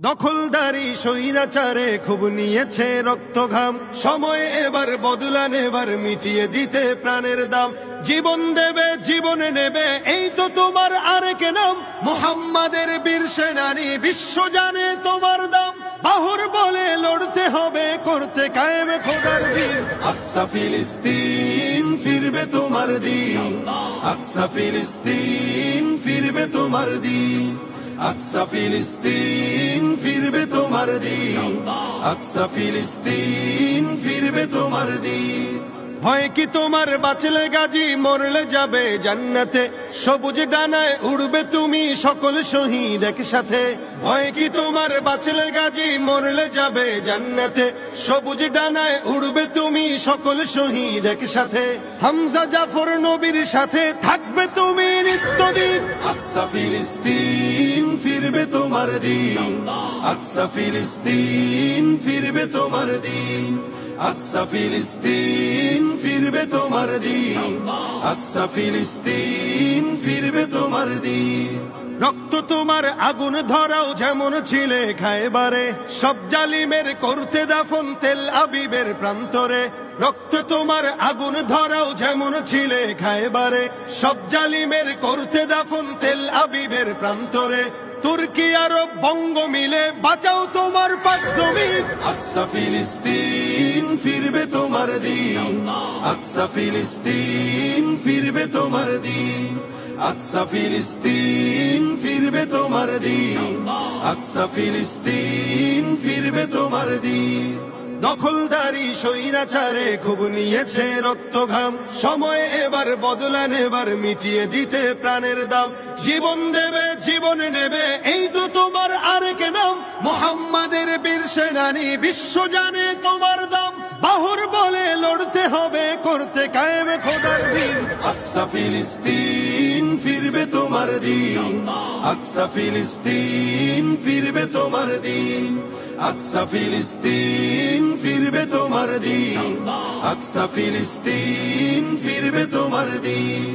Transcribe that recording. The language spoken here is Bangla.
দখলদারি স্বৈরাচারে খুব নিয়েছে রক্ত ঘাম, সময় এবার বদলা নেবার, মিটিয়ে দিতে প্রাণের দাম। জীবন দেবে জীবনে নেবে, এই তো তোমার আরেক নাম। মুহাম্মাদের বীর সেনানী, বিশ্ব জানে তোমার দাম। বাহুর বলে লড়তে হবে, করতে কায়েম খোদার দিন। আকসা ফিলিস্তিন ফিরবে তোমার দিন, আকসা ফিলিস্তিন ফিরবে তোমার দিন, আকসা ফিলিস্তিন ফিরবে তোমার দিন, আকসা ফিলিস্তিন ফিরবে তোমার দিন। ভয় কি তোমার, বাঁচলে গাজী মরলে যাবে জান্নাতে। সবুজ ডানায় উড়বে তুমি সকল শহীদ একসাথে। ভয় কি তোমার, বাঁচলে গাজী মরলে যাবে জান্নাতে। সবুজ ডানায় উড়বে তুমি সকল শহীদ একসাথে। হামজা জাফর নবীর সাথে থাকবে তুমি নিত্যদিন। আকসা ফিলিস্তিন ফিরবে তোমার দিন, আকসা ফিলিস্তিন ফিরবে তোমার দিন, আকসা ফিলিস্তিন ফিরবে তোমার দিন, আকসা ফিলিস্তিন ফিরবে তোমার দিন। রক্ত তোমার আগুন ধরাও যেমন ছিলে খায়বারে, সব জালিমের করতে দাফন তেল আবিবের প্রান্তরে। রক্ত তোমার আগুন ধরাও যেমন ছিলে খায়বারে, সব জালিমের করতে দাফন তেল আবিবের প্রান্তরে। তুর্কি আরব বঙ্গ মিলে বাঁচাও তোমার পাক জমিন। আকসা ফিলিস্তিন ফিরবে তোমার দিন, আকসা ফিলিস্তিন ফিরবে তোমার দিন, আকসা ফিলিস্তিন ফিরবে তোমার দিন, আকসা ফিলিস্তিন ফিরবে তোমার দিন। দখলদারি স্বৈরাচারে খুব নিয়েছে রক্ত ঘাম, সময় এবার বদলা নেবার, মিটিয়ে দিতে প্রাণের দাম। জীবন দেবে জীবনে নেবে, এই তো তোমার আরেক নাম। মুহাম্মাদের বীর সেনানী, বিশ্ব জানে তোমার দাম। বাহুর বলে লড়তে হবে, করতে কায়েম খোদার দিন। আকসা ফিলিস্তিন ফিরবে তোমার দিন, আকসা ফিলিস্তিন ফিরবে তোমার দিন, আকসা ফিলিস্তিন ফিরবে তোমার দিন, আকসা ফিলিস্তিন ফিরবে তোমার দিন।